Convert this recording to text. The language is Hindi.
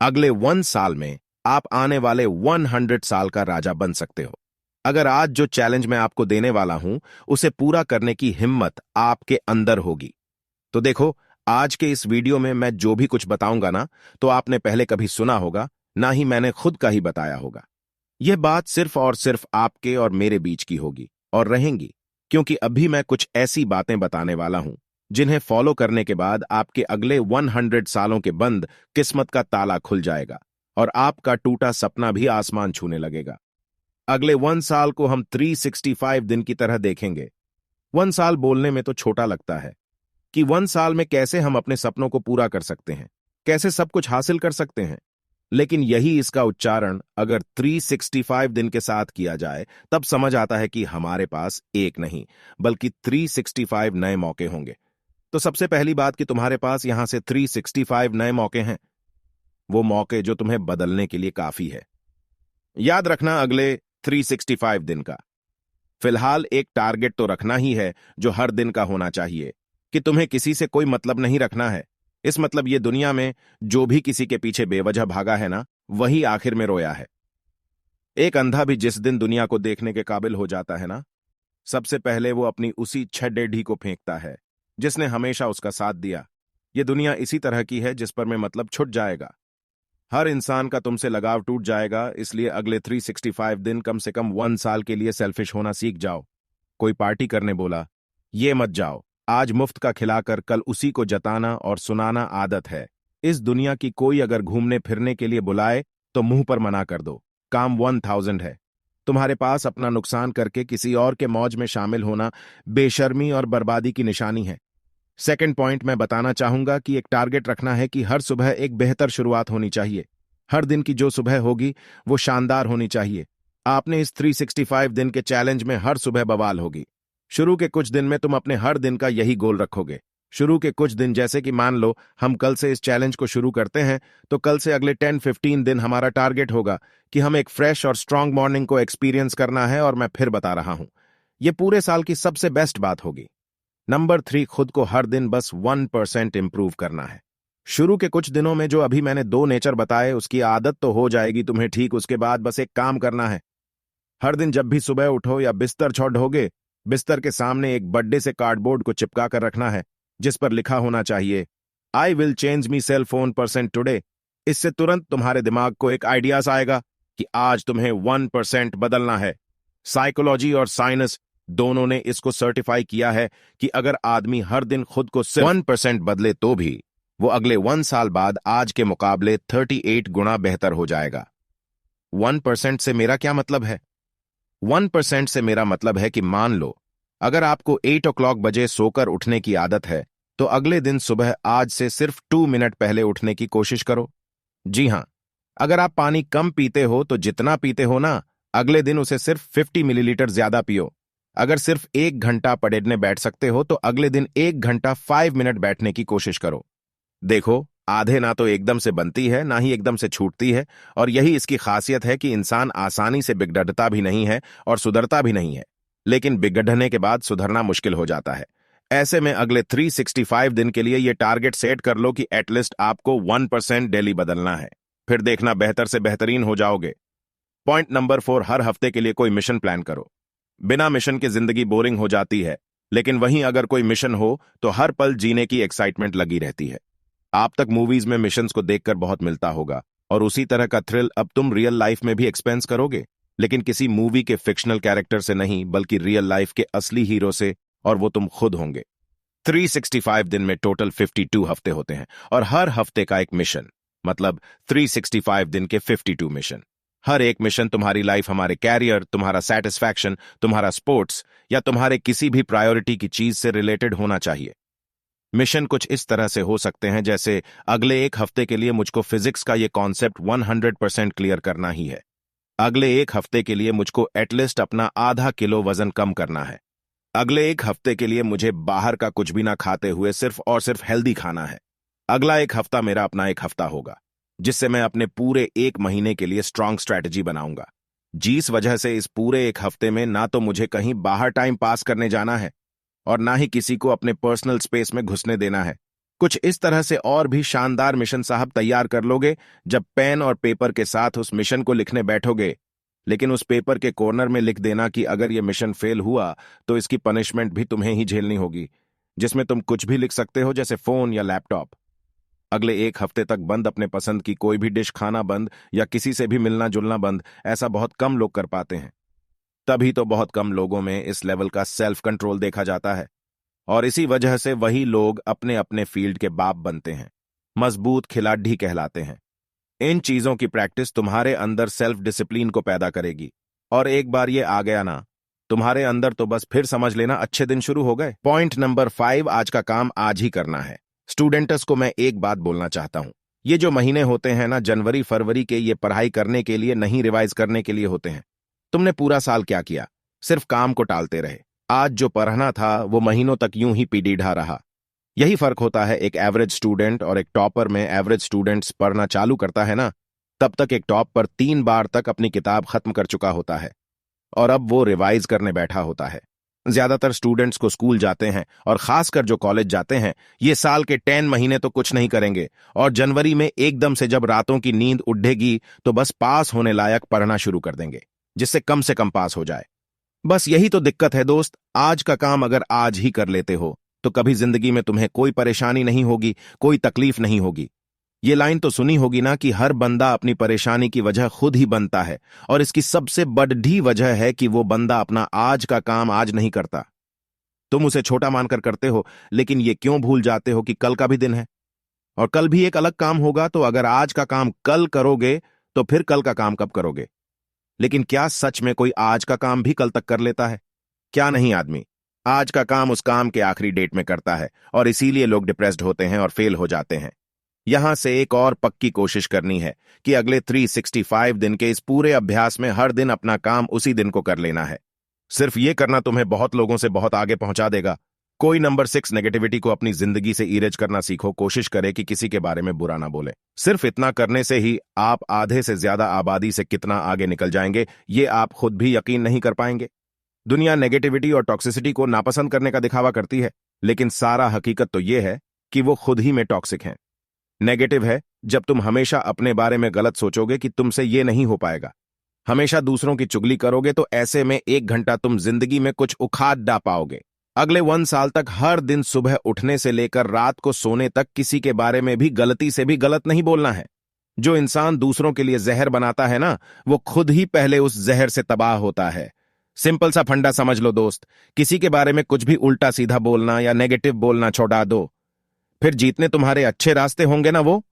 अगले 1 साल में आप आने वाले 100 साल का राजा बन सकते हो अगर आज जो चैलेंज मैं आपको देने वाला हूं उसे पूरा करने की हिम्मत आपके अंदर होगी। तो देखो, आज के इस वीडियो में मैं जो भी कुछ बताऊंगा ना, तो आपने पहले कभी सुना होगा, ना ही मैंने खुद का ही बताया होगा। यह बात सिर्फ और सिर्फ आपके और मेरे बीच की होगी और रहेंगी, क्योंकि अभी मैं कुछ ऐसी बातें बताने वाला हूं जिन्हें फॉलो करने के बाद आपके अगले 100 सालों के बंद किस्मत का ताला खुल जाएगा और आपका टूटा सपना भी आसमान छूने लगेगा। अगले 1 साल को हम 365 दिन की तरह देखेंगे। 1 साल बोलने में तो छोटा लगता है कि 1 साल में कैसे हम अपने सपनों को पूरा कर सकते हैं, कैसे सब कुछ हासिल कर सकते हैं। लेकिन यही इसका उच्चारण अगर 365 दिन के साथ किया जाए तब समझ आता है कि हमारे पास एक नहीं बल्कि 365 नए मौके होंगे। तो सबसे पहली बात कि तुम्हारे पास यहां से 365 नए मौके हैं, वो मौके जो तुम्हें बदलने के लिए काफी है। याद रखना अगले 365 दिन का फिलहाल एक टारगेट तो रखना ही है जो हर दिन का होना चाहिए कि तुम्हें किसी से कोई मतलब नहीं रखना है। इस मतलब ये दुनिया में जो भी किसी के पीछे बेवजह भागा है ना, वही आखिर में रोया है। एक अंधा भी जिस दिन दुनिया को देखने के काबिल हो जाता है ना, सबसे पहले वो अपनी उसी छड्डेढ़ी को फेंकता है जिसने हमेशा उसका साथ दिया। ये दुनिया इसी तरह की है जिस पर मैं मतलब छुट जाएगा। हर इंसान का तुमसे लगाव टूट जाएगा, इसलिए अगले 365 दिन कम से कम 1 साल के लिए सेल्फिश होना सीख जाओ। कोई पार्टी करने बोला, ये मत जाओ, आज मुफ्त का खिलाकर कल उसी को जताना और सुनाना आदत है। इस दुनिया की कोई अगर घूमने फिरने के लिए बुलाए तो मुंह पर मना कर दो। काम 1000 है। तुम्हारे पास अपना नुकसान करके किसी और के मौज में शामिल होना बेशर्मी और बर्बादी की निशानी है। सेकंड पॉइंट मैं बताना चाहूंगा कि एक टारगेट रखना है कि हर सुबह एक बेहतर शुरुआत होनी चाहिए। हर दिन की जो सुबह होगी वो शानदार होनी चाहिए। आपने इस 365 दिन के चैलेंज में हर सुबह बवाल होगी। शुरू के कुछ दिन में तुम अपने हर दिन का यही गोल रखोगे। शुरू के कुछ दिन, जैसे कि मान लो हम कल से इस चैलेंज को शुरू करते हैं, तो कल से अगले 10-15 दिन हमारा टारगेट होगा कि हम एक फ्रेश और स्ट्रांग मॉर्निंग को एक्सपीरियंस करना है। और मैं फिर बता रहा हूं, यह पूरे साल की सबसे बेस्ट बात होगी। नंबर 3, खुद को हर दिन बस 1% इंप्रूव करना है। शुरू के कुछ दिनों में जो अभी मैंने 2 नेचर बताए उसकी आदत तो हो जाएगी तुम्हें, ठीक उसके बाद बस एक काम करना है। हर दिन जब भी सुबह उठो या बिस्तर छोड़ोगे, बिस्तर के सामने एक बर्थडे से कार्डबोर्ड को चिपका कर रखना है जिस पर लिखा होना चाहिए, I will change me cell phone percent today. इससे तुरंत तुम्हारे दिमाग को एक आइडियाज आएगा कि आज तुम्हें 1% बदलना है। साइकोलॉजी और साइंस दोनों ने इसको सर्टिफाई किया है कि अगर आदमी हर दिन खुद को सिर्फ 1% बदले तो भी वो अगले 1 साल बाद आज के मुकाबले 38 गुना बेहतर हो जाएगा। 1% से मेरा क्या मतलब है? 1% से मेरा मतलब है कि मान लो अगर आपको 8 o'clock बजे सोकर उठने की आदत है, तो अगले दिन सुबह आज से सिर्फ 2 मिनट पहले उठने की कोशिश करो। जी हां, अगर आप पानी कम पीते हो तो जितना पीते हो ना, अगले दिन उसे सिर्फ 50 मिलीलीटर ज्यादा पियो। अगर सिर्फ 1 घंटा पढ़ने बैठ सकते हो तो अगले दिन 1 घंटा 5 मिनट बैठने की कोशिश करो। देखो, आधे ना तो एकदम से बनती है ना ही एकदम से छूटती है, और यही इसकी खासियत है कि इंसान आसानी से बिगड़ता भी नहीं है और सुधरता भी नहीं है, लेकिन बिगड़ने के बाद सुधरना मुश्किल हो जाता है। ऐसे में अगले 365 दिन के लिए यह टारगेट सेट कर लो कि एटलीस्ट आपको 1% डेली बदलना है। फिर देखना बेहतर से बेहतरीन हो जाओगे। पॉइंट नंबर 4, हर हफ्ते के लिए कोई मिशन प्लान करो। बिना मिशन की जिंदगी बोरिंग हो जाती है, लेकिन वहीं अगर कोई मिशन हो तो हर पल जीने की एक्साइटमेंट लगी रहती है। आप तक मूवीज में मिशंस को देखकर बहुत मिलता होगा, और उसी तरह का थ्रिल अब तुम रियल लाइफ में भी एक्सपेंस करोगे, लेकिन किसी मूवी के फिक्शनल कैरेक्टर से नहीं बल्कि रियल लाइफ के असली हीरो से, और वो तुम खुद होंगे। 365 दिन में टोटल 52 हफ्ते होते हैं और हर हफ्ते का एक मिशन, मतलब 365 दिन के 52 मिशन। हर एक मिशन तुम्हारी लाइफ, हमारे कैरियर, तुम्हारा सेटिस्फैक्शन, तुम्हारा स्पोर्ट्स या तुम्हारे किसी भी प्रायोरिटी की चीज से रिलेटेड होना चाहिए। मिशन कुछ इस तरह से हो सकते हैं जैसे अगले 1 हफ्ते के लिए मुझको फिजिक्स का ये कॉन्सेप्ट 100% क्लियर करना ही है। अगले 1 हफ्ते के लिए मुझको एटलीस्ट अपना आधा किलो वजन कम करना है। अगले 1 हफ्ते के लिए मुझे बाहर का कुछ भी ना खाते हुए सिर्फ और सिर्फ हेल्दी खाना है। अगला 1 हफ्ता मेरा अपना 1 हफ्ता होगा जिससे मैं अपने पूरे 1 महीने के लिए स्ट्रांग स्ट्रैटेजी बनाऊंगा। जिस वजह से इस पूरे 1 हफ्ते में ना तो मुझे कहीं बाहर टाइम पास करने जाना है और ना ही किसी को अपने पर्सनल स्पेस में घुसने देना है। कुछ इस तरह से और भी शानदार मिशन साहब तैयार कर लोगे जब पेन और पेपर के साथ उस मिशन को लिखने बैठोगे। लेकिन उस पेपर के कॉर्नर में लिख देना कि अगर यह मिशन फेल हुआ तो इसकी पनिशमेंट भी तुम्हें ही झेलनी होगी, जिसमें तुम कुछ भी लिख सकते हो, जैसे फोन या लैपटॉप। अगले 1 हफ्ते तक बंद, अपने पसंद की कोई भी डिश खाना बंद, या किसी से भी मिलना जुलना बंद। ऐसा बहुत कम लोग कर पाते हैं। तभी तो बहुत कम लोगों में इस लेवल का सेल्फ कंट्रोल देखा जाता है, और इसी वजह से वही लोग अपने अपने फील्ड के बाप बनते हैं, मजबूत खिलाड़ी कहलाते हैं। इन चीजों की प्रैक्टिस तुम्हारे अंदर सेल्फ डिसिप्लिन को पैदा करेगी, और एक बार ये आ गया ना तुम्हारे अंदर, तो बस फिर समझ लेना अच्छे दिन शुरू हो गए। पॉइंट नंबर 5, आज का काम आज ही करना है। स्टूडेंट्स को मैं एक बात बोलना चाहता हूं, ये जो महीने होते हैं ना, जनवरी फरवरी के, ये पढ़ाई करने के लिए नहीं, रिवाइज करने के लिए होते हैं। तुमने पूरा साल क्या किया? सिर्फ काम को टालते रहे। आज जो पढ़ना था वो महीनों तक यूं ही पीढ़ा रहा। यही फर्क होता है एक एवरेज स्टूडेंट और एक टॉपर में। एवरेज स्टूडेंट्स पढ़ना चालू करता है ना, तब तक एक टॉपर 3 बार तक अपनी किताब खत्म कर चुका होता है, और अब वो रिवाइज करने बैठा होता है। ज्यादातर स्टूडेंट्स को स्कूल जाते हैं, और खासकर जो कॉलेज जाते हैं, ये साल के 10 महीने तो कुछ नहीं करेंगे, और जनवरी में एकदम से जब रातों की नींद उड़ेगी तो बस पास होने लायक पढ़ना शुरू कर देंगे, जिससे कम से कम पास हो जाए। बस यही तो दिक्कत है दोस्त। आज का काम अगर आज ही कर लेते हो तो कभी जिंदगी में तुम्हें कोई परेशानी नहीं होगी, कोई तकलीफ नहीं होगी। ये लाइन तो सुनी होगी ना कि हर बंदा अपनी परेशानी की वजह खुद ही बनता है, और इसकी सबसे बड़ी वजह है कि वो बंदा अपना आज का काम आज नहीं करता। तुम उसे छोटा मानकर करते हो, लेकिन ये क्यों भूल जाते हो कि कल का भी दिन है, और कल भी एक अलग काम होगा। तो अगर आज का काम कल करोगे तो फिर कल का काम कब करोगे? लेकिन क्या सच में कोई आज का काम भी कल तक कर लेता है? क्या नहीं आदमी आज का काम उस काम के आखिरी डेट में करता है, और इसीलिए लोग डिप्रेस्ड होते हैं और फेल हो जाते हैं। यहां से एक और पक्की कोशिश करनी है कि अगले 365 दिन के इस पूरे अभ्यास में हर दिन अपना काम उसी दिन को कर लेना है। सिर्फ ये करना तुम्हें बहुत लोगों से बहुत आगे पहुंचा देगा। कोई नंबर 6 नेगेटिविटी को अपनी जिंदगी से इरेज करना सीखो। कोशिश करे कि किसी के बारे में बुरा ना बोले। सिर्फ इतना करने से ही आप आधे से ज्यादा आबादी से कितना आगे निकल जाएंगे, ये आप खुद भी यकीन नहीं कर पाएंगे। दुनिया नेगेटिविटी और टॉक्सिसिटी को नापसंद करने का दिखावा करती है, लेकिन सारा हकीकत तो यह है कि वो खुद ही में टॉक्सिक हैं। नेगेटिव है जब तुम हमेशा अपने बारे में गलत सोचोगे कि तुमसे ये नहीं हो पाएगा, हमेशा दूसरों की चुगली करोगे, तो ऐसे में 1 घंटा तुम जिंदगी में कुछ उखाड़ ना पाओगे। अगले 1 साल तक हर दिन सुबह उठने से लेकर रात को सोने तक किसी के बारे में भी गलती से भी गलत नहीं बोलना है। जो इंसान दूसरों के लिए जहर बनाता है ना, वो खुद ही पहले उस जहर से तबाह होता है। सिंपल सा फंडा समझ लो दोस्त, किसी के बारे में कुछ भी उल्टा सीधा बोलना या नेगेटिव बोलना छोड़ा दो, फिर जीतने तुम्हारे अच्छे रास्ते होंगे ना, वो